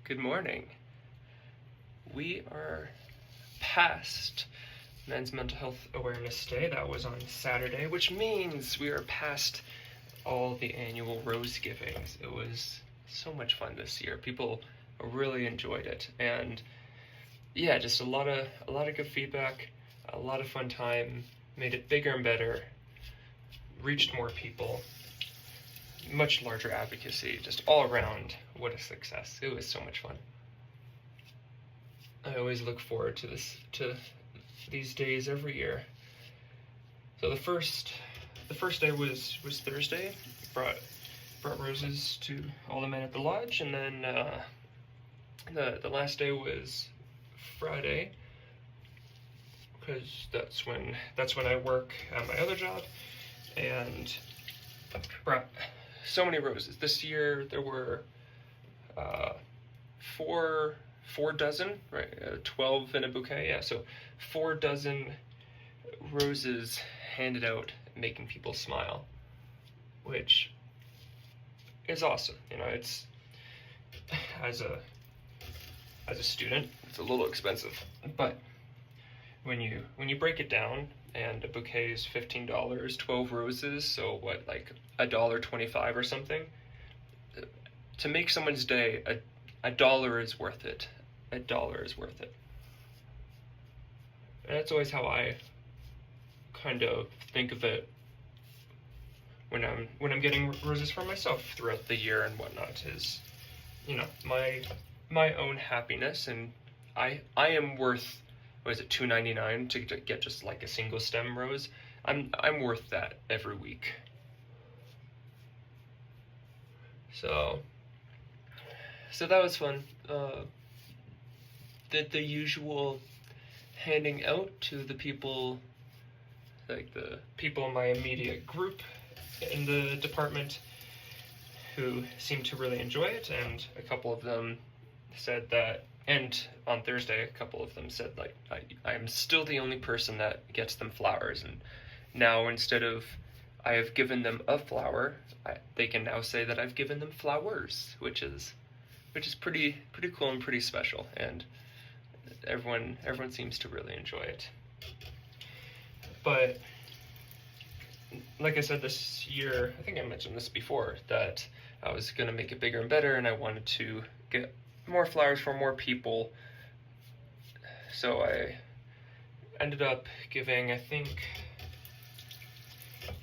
Good morning. We are past Men's Mental Health Awareness Day. That was on Saturday, which means we are past all the annual rose givings. It was so much fun this year. People really enjoyed it, and yeah, just a lot of good feedback, a lot of fun time. Made it bigger and better. Reached more people. Much larger advocacy, just all around. What a success. It was so much fun. I always look forward to these days every year. So the first day was Thursday. Brought roses to all the men at the lodge, and then the last day was Friday, because that's when I work at my other job, and brought so many roses. This year there were four dozen, right? 12 in a bouquet, yeah. So 4 dozen roses handed out, making people smile, which is awesome. You know, it's as a student, it's a little expensive, but when you break it down, and a bouquet is $15, 12 roses, so what, like $1.25 or something? To make someone's day, a dollar is worth it. $1 is worth it. And that's always how I kind of think of it when I'm getting roses for myself throughout the year and whatnot, is, you know, my own happiness, and I am worth, what is it, $2.99 to get just like a single stem rose. I'm worth that every week. So that was fun. The usual handing out to the people, like the people in my immediate group in the department, who seemed to really enjoy it, and a couple of them said that, and on Thursday a couple of them said, like, I'm still the only person that gets them flowers, and now instead of I have given them a flower, they can now say that I've given them flowers, which is pretty cool and pretty special, and everyone seems to really enjoy it. But like I said, this year, I think I mentioned this before, that I was going to make it bigger and better, and I wanted to get more flowers for more people. So I ended up giving, I think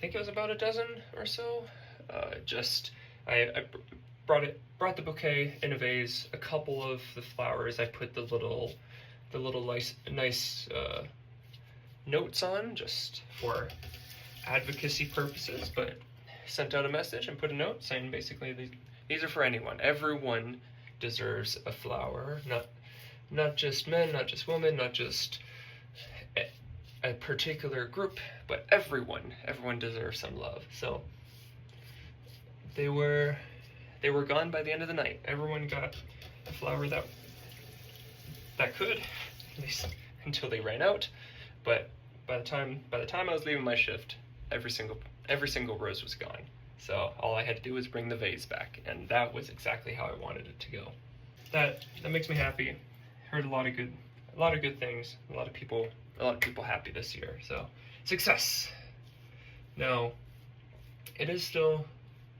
it was about a dozen or so. I brought the bouquet in a vase. A couple of the flowers I put the little nice notes on, just for advocacy purposes, but sent out a message and put a note saying basically these are for anyone. Everyone deserves a flower, not just men, not just women, not just a particular group, but everyone deserves some love. So they were gone by the end of the night. Everyone got a flower that could, at least until they ran out. But by the time I was leaving my shift, every single rose was gone. So all I had to do was bring the vase back, and that was exactly how I wanted it to go. That makes me happy. Heard a lot of good things. A lot of people happy this year. So success. Now, it is still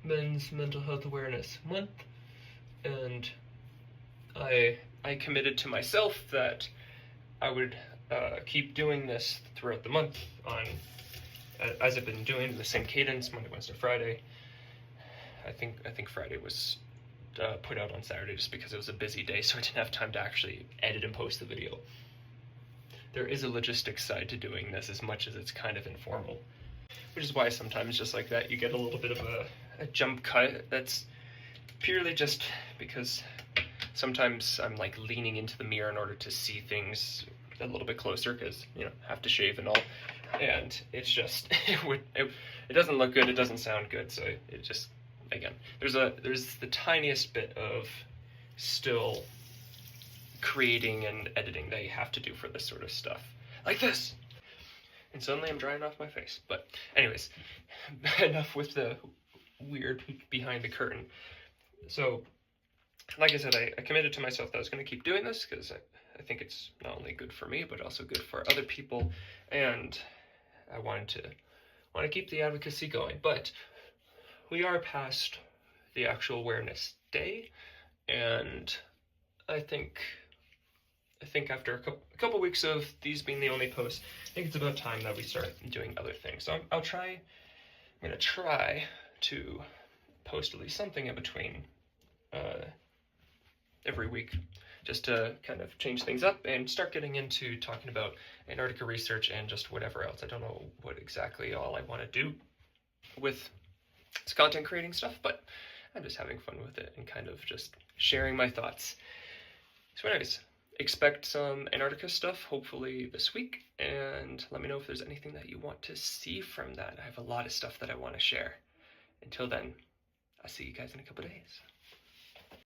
Men's Mental Health Awareness Month, and I committed to myself that I would keep doing this throughout the month, as I've been doing, the same cadence, Monday, Wednesday, Friday. I think Friday was put out on Saturday just because it was a busy day, so I didn't have time to actually edit and post the video. There is a logistics side to doing this, as much as it's kind of informal, which is why sometimes, just like that, you get a little bit of a jump cut. That's purely just because sometimes I'm like leaning into the mirror in order to see things a little bit closer, because, you know, have to shave and all, and it's just it doesn't look good, it doesn't sound good, so it just, again, there's the tiniest bit of still creating and editing that you have to do for this sort of stuff, like this. And suddenly I'm drying off my face. But anyways, enough with the weird peek behind the curtain. So like I said, I committed to myself that I was going to keep doing this because I think it's not only good for me, but also good for other people. And I want to keep the advocacy going. But we are past the actual awareness day, and I think after a couple weeks of these being the only posts, I think it's about time that we start doing other things. So I'm gonna try to post at least something in between every week, just to kind of change things up and start getting into talking about Antarctica research and just whatever else. I don't know what exactly all I want to do with this content creating stuff, but I'm just having fun with it and kind of just sharing my thoughts. So anyways, expect some Antarctica stuff hopefully this week, and let me know if there's anything that you want to see from that. I have a lot of stuff that I want to share. Until then, I'll see you guys in a couple days.